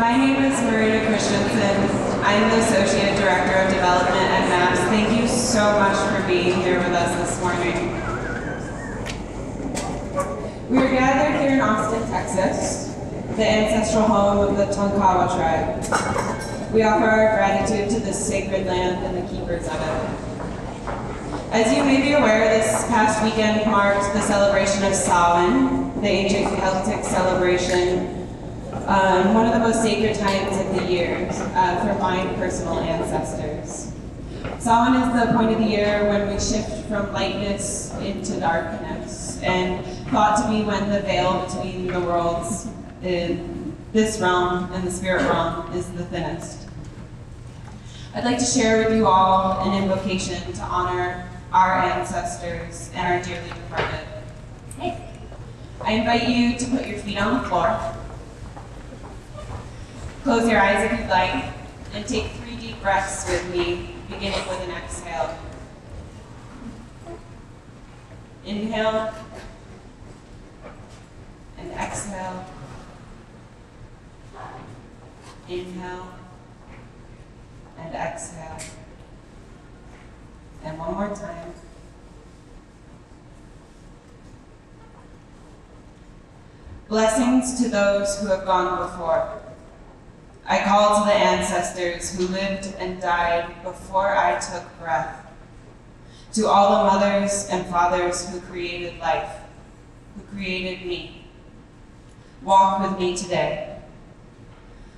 My name is Merete Christiansen. I'm the Associate Director of Development at MAPS. Thank you so much for being here with us this morning. We are gathered here in Austin, Texas, the ancestral home of the Tonkawa tribe. We offer our gratitude to this sacred land and the keepers of it. As you may be aware, this past weekend marked the celebration of Samhain, the ancient Celtic celebration, one of the most sacred times of the year for my personal ancestors. Samhain is the point of the year when we shift from lightness into darkness, and thought to be when the veil between the worlds in this realm and the spirit realm is the thinnest. I'd like to share with you all an invocation to honor our ancestors and our dearly departed. Hey. I invite you to put your feet on the floor. Close your eyes if you'd like, and take 3 deep breaths with me, beginning with an exhale. Inhale, and exhale. Inhale, and exhale. And one more time. Blessings to those who have gone before. I call to the ancestors who lived and died before I took breath. To all the mothers and fathers who created life, who created me. Walk with me today.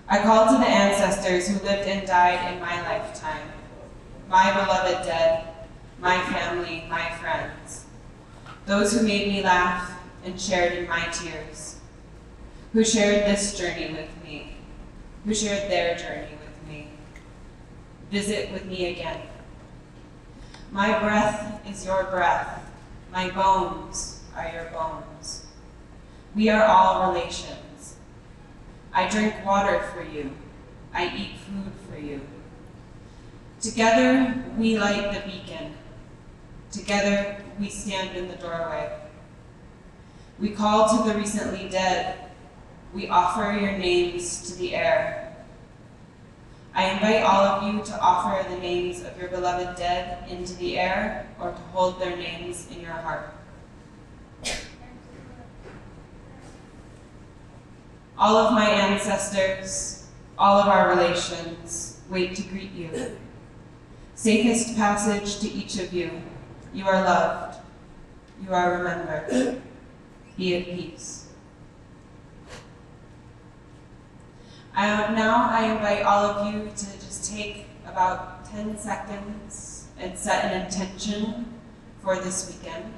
I call to the ancestors who lived and died in my lifetime. My beloved dead, my family, my friends. Those who made me laugh and shared in my tears. Who shared this journey with me. Who shared their journey with me. Visit with me again. My breath is your breath. My bones are your bones. We are all relations. I drink water for you. I eat food for you. Together we light the beacon. Together we stand in the doorway. We call to the recently dead. We offer your names to the air. I invite all of you to offer the names of your beloved dead into the air, or to hold their names in your heart. All of my ancestors, all of our relations, wait to greet you. Safest passage to each of you. You are loved. You are remembered. Be at peace. Now I invite all of you to just take about 10 seconds and set an intention for this weekend.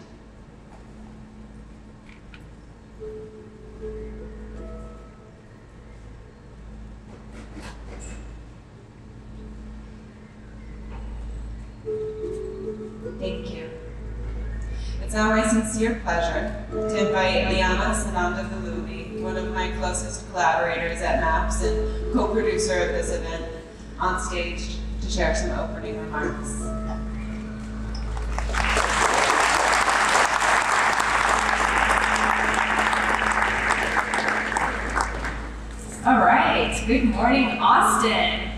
Thank you. It's now my sincere pleasure to invite Liana, Sananda, Gillooly, one of my closest collaborators at MAPS and co-producer of this event, on stage to share some opening remarks. All right, good morning, Austin.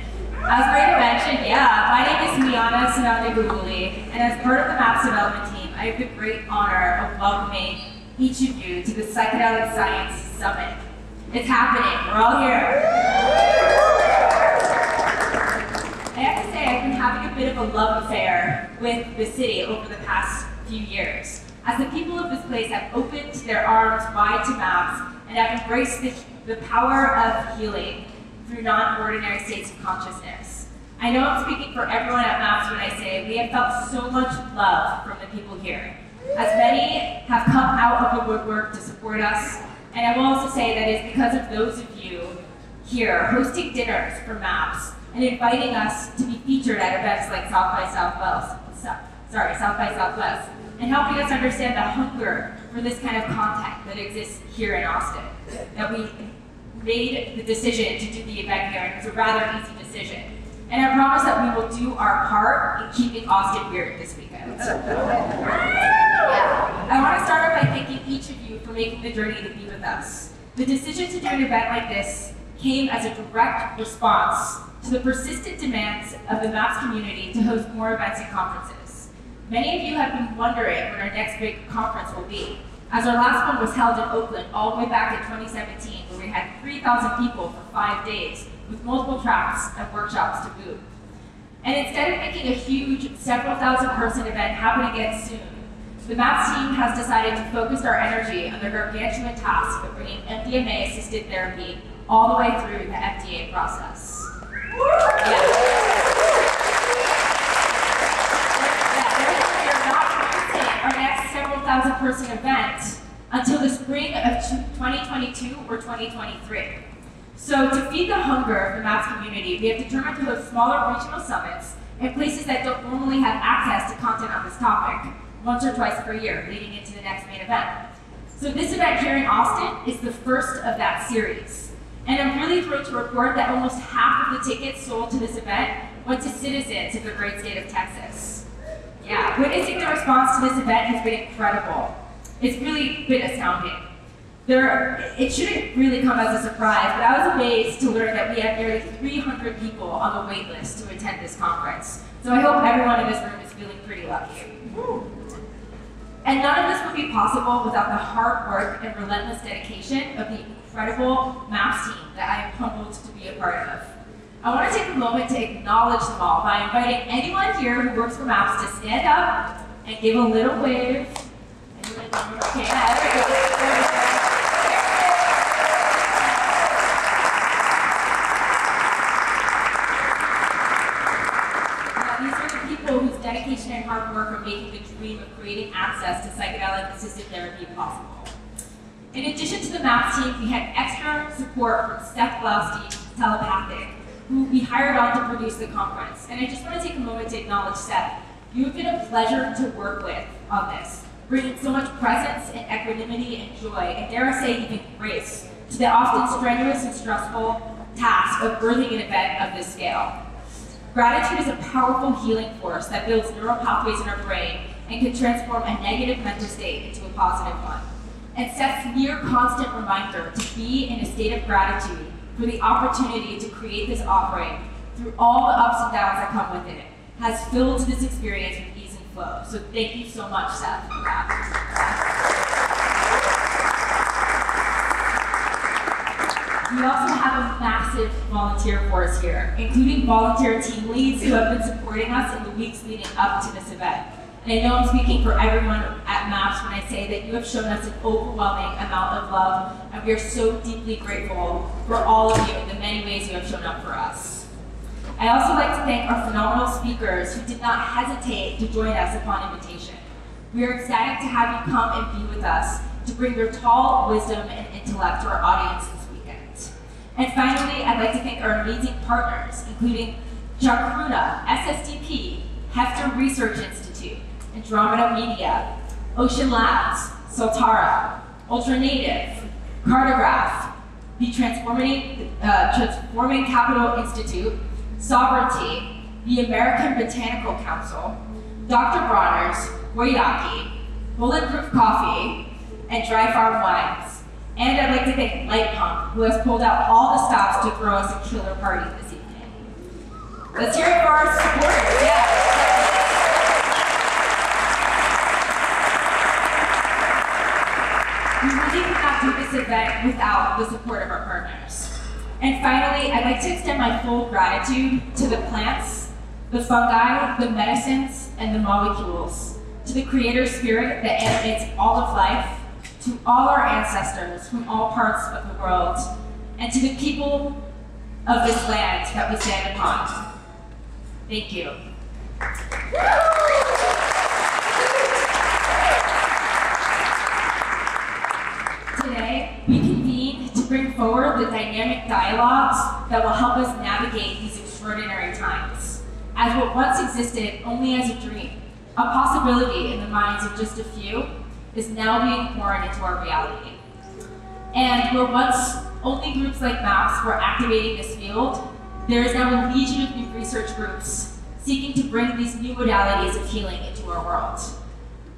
As Brady mentioned, my name is Liana Sananda Gillooly, and as part of the MAPS development team, I have the great honor of welcoming each of you to the Psychedelic Science Summit. It's happening, we're all here. I have to say, I've been having a bit of a love affair with the city over the past few years, as the people of this place have opened their arms wide to MAPS and have embraced the power of healing through non-ordinary states of consciousness. I know I'm speaking for everyone at MAPS when I say we have felt so much love from the people here, as many have come out of the woodwork to support us, and I will also say that it's because of those of you here hosting dinners for MAPS and inviting us to be featured at events like South by Southwest, and helping us understand the hunger for this kind of content that exists here in Austin, that we made the decision to do the event here, and it was a rather easy decision. And I promise that we will do our part in keeping Austin weird this weekend. I want to start off by thanking each of you for making the journey to be with us. The decision to do an event like this came as a direct response to the persistent demands of the MAPS community to host more events and conferences. Many of you have been wondering when our next big conference will be, as our last one was held in Oakland all the way back in 2017, where we had 3,000 people for 5 days, with multiple tracks and workshops to boot. And instead of making a huge, several thousand person event happen again soon, the MAPS team has decided to focus our energy on the gargantuan task of bringing MDMA-assisted therapy all the way through the FDA process. Our next several thousand person event until the spring of 2022 or 2023. So to feed the hunger of the MAPS community, we have determined to host smaller regional summits in places that don't normally have access to content on this topic, once or twice per year, leading into the next main event. So this event here in Austin is the first of that series. And I'm really thrilled to report that almost half of the tickets sold to this event went to citizens of the great state of Texas. Yeah, witnessing the response to this event has been incredible. It's really been astounding. It shouldn't really come as a surprise, but I was amazed to learn that we have nearly 300 people on the wait list to attend this conference. So I hope everyone in this room is feeling pretty lucky. And none of this would be possible without the hard work and relentless dedication of the incredible MAPS team that I am humbled to be a part of. I want to take a moment to acknowledge them all by inviting anyone here who works for MAPS to stand up and give a little wave. Okay, there we go. Whose dedication and hard work are making the dream of creating access to psychedelic-assisted therapy possible. In addition to the MAPS team, we had extra support from Seth Blaustein, Telepathic, who we hired on to produce the conference. And I just want to take a moment to acknowledge Seth. You have been a pleasure to work with on this, bringing so much presence and equanimity and joy, and dare I say even grace, to the often strenuous and stressful task of birthing an event of this scale. Gratitude is a powerful healing force that builds neural pathways in our brain and can transform a negative mental state into a positive one. And Seth's near constant reminder to be in a state of gratitude for the opportunity to create this offering through all the ups and downs that come with it has filled this experience with ease and flow. So thank you so much, Seth, for that. We also have a massive volunteer force here, including volunteer team leads who have been supporting us in the weeks leading up to this event. And I know I'm speaking for everyone at MAPS when I say that you have shown us an overwhelming amount of love, and we are so deeply grateful for all of you in the many ways you have shown up for us. I also like to thank our phenomenal speakers who did not hesitate to join us upon invitation. We are ecstatic to have you come and be with us to bring your tall wisdom and intellect to our audience this weekend. And finally, I'd like to thank our amazing partners, including Jakruna, SSDP, Hefter Research Institute, Andromeda Media, Ocean Labs, Soltara, Ultranative, Cartograph, the Transforming Capital Institute, Sovereignty, the American Botanical Council, Dr. Bronner's, Wayaki, Bulletproof Coffee, and Dry Farm Wines. And I'd like to thank Light Pump, who has pulled out all the stops to throw us a killer party this evening. Let's hear it for our supporters. Yeah. We really could not do this event without the support of our partners. And finally, I'd like to extend my full gratitude to the plants, the fungi, the medicines, and the molecules, to the creator spirit that animates all of life, to all our ancestors from all parts of the world, and to the people of this land that we stand upon. Thank you. Today, we convene to bring forward the dynamic dialogues that will help us navigate these extraordinary times. As what once existed only as a dream, a possibility in the minds of just a few, is now being born into our reality. And where once only groups like MAPS were activating this field, there is now a legion of new research groups seeking to bring these new modalities of healing into our world.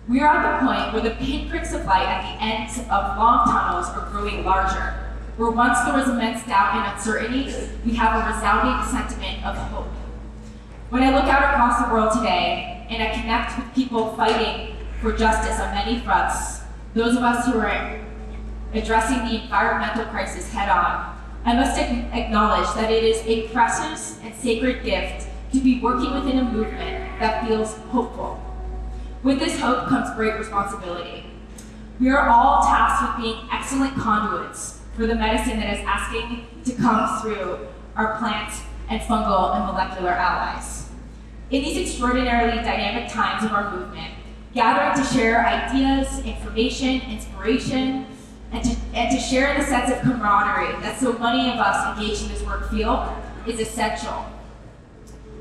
We are at the point where the pinpricks of light at the ends of long tunnels are growing larger, where once there was immense doubt and uncertainty, we have a resounding sentiment of hope. When I look out across the world today, and I connect with people fighting for justice on many fronts, those of us who are addressing the environmental crisis head-on, I must acknowledge that it is a precious and sacred gift to be working within a movement that feels hopeful. With this hope comes great responsibility. We are all tasked with being excellent conduits for the medicine that is asking to come through our plant and fungal and molecular allies. In these extraordinarily dynamic times of our movement, gathering to share ideas, information, inspiration, and to share the sense of camaraderie that so many of us engaged in this work feel is essential.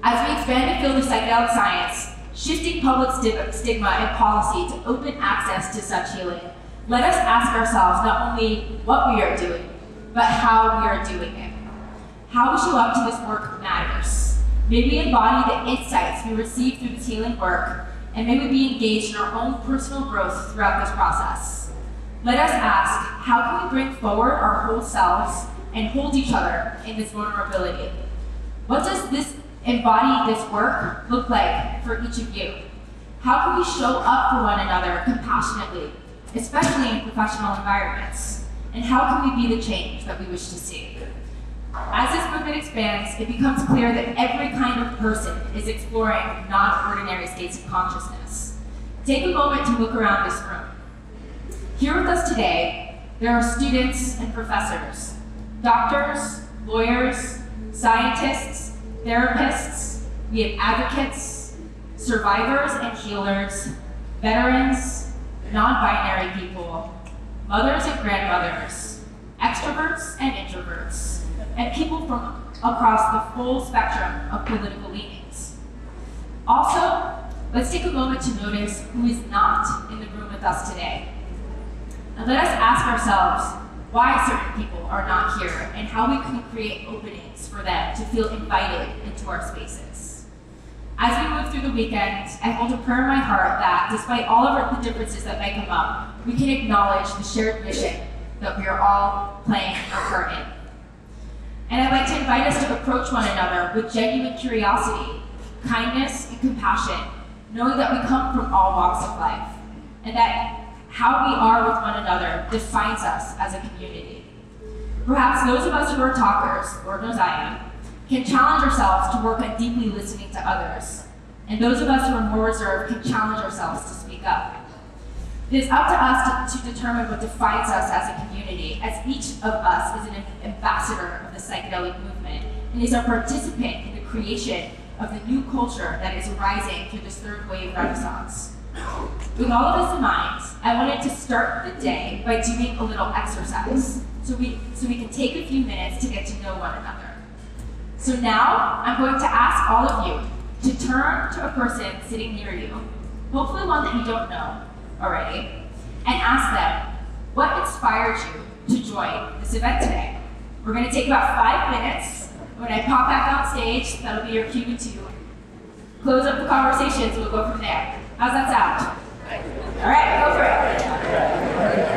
As we expand the field of psychedelic science, shifting public stigma and policy to open access to such healing, let us ask ourselves not only what we are doing, but how we are doing it. How we show up to this work matters. May we embody the insights we receive through this healing work, and may we be engaged in our own personal growth throughout this process. Let us ask, how can we bring forward our whole selves and hold each other in this vulnerability? What does this embody this work look like for each of you? How can we show up for one another compassionately, especially in professional environments? And how can we be the change that we wish to see? As this movement expands, it becomes clear that every kind of person is exploring non-ordinary states of consciousness. Take a moment to look around this room. Here with us today, there are students and professors, doctors, lawyers, scientists, therapists, we have advocates, survivors and healers, veterans, non-binary people, mothers and grandmothers, extroverts and introverts, and people from across the full spectrum of political leanings. Also, let's take a moment to notice who is not in the room with us today. And let us ask ourselves why certain people are not here and how we can create openings for them to feel invited into our spaces. As we move through the weekend, I hold a prayer in my heart that despite all of the differences that may come up, we can acknowledge the shared mission that we are all playing our part in. And I'd like to invite us to approach one another with genuine curiosity, kindness, and compassion, knowing that we come from all walks of life, and that how we are with one another defines us as a community. Perhaps those of us who are talkers, Lord knows I am, can challenge ourselves to work on deeply listening to others, and those of us who are more reserved can challenge ourselves to speak up. It is up to us to determine what defines us as a community, as each of us is an ambassador of the psychedelic movement and is a participant in the creation of the new culture that is arising through this third wave renaissance. With all of this in mind, I wanted to start the day by doing a little exercise so we can take a few minutes to get to know one another. So now I'm going to ask all of you to turn to a person sitting near you, hopefully one that you don't know already, and ask them, what inspired you to join this event today? We're going to take about 5 minutes. When I pop back on stage, that'll be your cue to close up the conversation, so we'll go from there. How's that sound? All right, go for it.